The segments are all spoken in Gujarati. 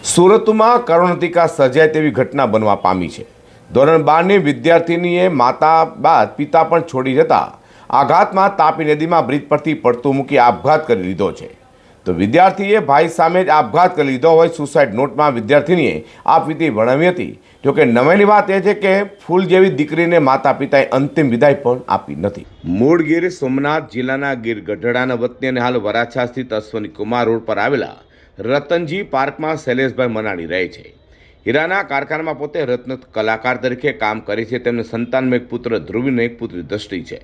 સુરતમાં કરુણાંતિકા સર્જાય તેવી ઘટના બનવા પામી છે। ધોરણ 12ની વિદ્યાર્થીનીએ માતા બાદ પિતા પણ છોડી જતા આઘાતમાં તાપી નદીમાં બ્રિજ પરથી પડતું મૂકી આપઘાત કરી લીધો છે। તો વિદ્યાર્થીએ ભાઈ સામે જ આપઘાત કરી લીધો હોય। સુસાઇડ નોટમાં વિદ્યાર્થીનીએ આપવીતી વર્ણવી હતી। જોકે નવાઈની વાત એ છે કે ફૂલ જેવી દીકરીને માતા પિતાએ અંતિમ વિદાય પણ આપી નથી। મૂળ ગીર સોમનાથ જિલ્લાના ગીર ગઢડાના વતની અને હાલ વરાછા સ્થિત અશ્વની કુમાર રોડ પર આવેલા રતનજી પાર્કમાં શૈલેષભાઈ મનાણી રહે છે। હીરાના કારખાનામાં પોતે રત્ન કલાકાર તરીકે કામ કરે છે। તેમને સંતાનમાં એક પુત્ર ધ્રુવ અને એક પુત્રી દ્રષ્ટિ છે।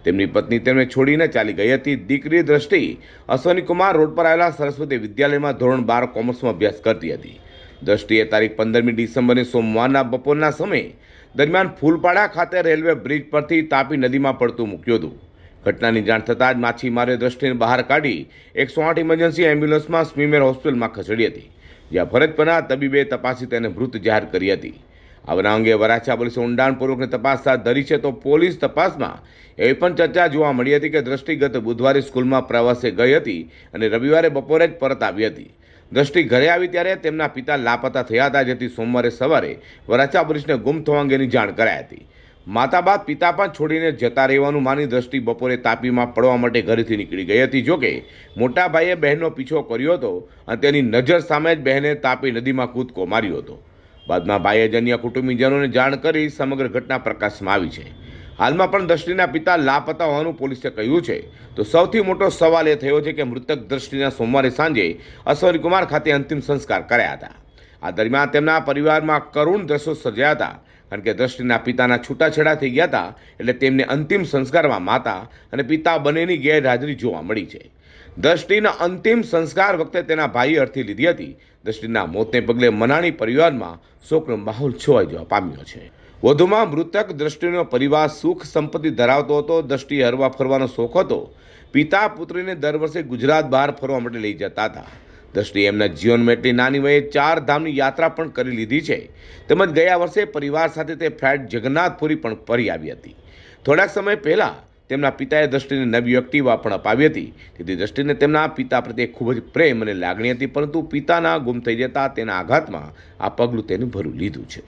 તેમની પત્ની તેમને છોડીને ચાલી ગઈ હતી। દીકરી દ્રષ્ટિ અશ્વની કુમાર રોડ પર આવેલા સરસ્વતી વિદ્યાલયમાં ધોરણ 12 કોમર્સમાં અભ્યાસ કરતી હતી। દ્રષ્ટિએ તારીખ 15મી ડિસેમ્બરની સોમવારના બપોરના સમયે દરમિયાન ફૂલપાડા ખાતે રેલવે બ્રિજ પરથી તાપી નદીમાં પડતું મૂક્યું હતું। ઘટનાની જાણ થતાં જ માછીમારોએ દ્રષ્ટિને બહાર કાઢી 108 ઇમરજન્સી એમ્બ્યુલન્સમાં સ્મીમેર હોસ્પિટલમાં ખસેડી હતી, જ્યાં ફરજ પરના તબીબે તપાસી તેને મૃત જાહેર કરી હતી। આ બનાવ અંગે વરાછા પોલીસે ઊંડાણપૂર્વકની તપાસ હાથ ધરી છે। તો પોલીસ તપાસમાં એવી પણ ચર્ચા જોવા મળી હતી કે દ્રષ્ટિ ગત બુધવારે સ્કૂલમાં પ્રવાસે ગઈ હતી અને રવિવારે બપોરે જ પરત આવી હતી। દ્રષ્ટિ ઘરે આવી ત્યારે તેમના પિતા લાપતા થયા હતા, જેથી સોમવારે સવારે વરાછા પોલીસને ગુમ થવા અંગેની જાણ કરાઈ હતી। માતા બાદ પિતા પણ છોડીને જતા રહેવાનું માની દ્રષ્ટિ બપોરે તાપીમાં પડવા માટે ઘરેથી નીકળી ગઈ હતી। જોકે મોટા ભાઈએ બહેનનો પીછો કર્યો હતો અને તેની નજર સામે જ બહેને તાપી નદીમાં કૂદકો માર્યો હતો। બાદમાં ભાઈએ જ અન્ય કુટુંબીજનોને જાણ કરી સમગ્ર ઘટના પ્રકાશમાં આવી છે। હાલમાં પણ દ્રષ્ટિના પિતા લાપતા હોવાનું પોલીસે કહ્યું છે। તો સૌથી મોટો સવાલ એ થયો છે કે મૃતક દ્રષ્ટિના સોમવારે સાંજે અશ્વની કુમાર ખાતે અંતિમ સંસ્કાર કર્યા હતા। આ દરમિયાન તેમના પરિવારમાં કરુણ દ્રશ્યો સર્જાયા હતા, કારણ કે દ્રષ્ટિના પિતાના છૂટાછેડા થઈ ગયા હતા, એટલે તેમને અંતિમ સંસ્કારમાં માતા અને પિતા બંનેની ગેરહાજરી જોવા મળી છે। દ્રષ્ટિના અંતિમ સંસ્કાર વખતે તેના ભાઈએ અર્થી લીધી હતી। દ્રષ્ટિના મોતને પગલે મનાણી પરિવારમાં શોકનો માહોલ છવાઈ જવા પામ્યો છે। વધુમાં મૃતક દ્રષ્ટિનો પરિવાર સુખ સંપત્તિ ધરાવતો હતો। દ્રષ્ટિએ હરવા ફરવાનો શોખ હતો। પિતા પુત્રીને દર વર્ષે ગુજરાત બહાર ફરવા માટે લઈ જતા હતા। દ્રષ્ટિએ એમના જીવનમાં એટલી નાની વયે 4 ધામની યાત્રા પણ કરી લીધી છે। તેમજ ગયા વર્ષે પરિવાર સાથે તે ફ્લાઇટ જગન્નાથપુરી પણ ફરી આવી હતી। થોડાક સમય પહેલા તેમના પિતાએ દ્રષ્ટિને નવી એક્ટિવા પણ અપાવી હતી, તેથી દ્રષ્ટિને તેમના પિતા પ્રત્યે ખૂબ જ પ્રેમ અને લાગણી હતી, પરંતુ પિતાના ગુમ થઈ જતા તેના આઘાતમાં આ પગલું તેને ભરી લીધું છે।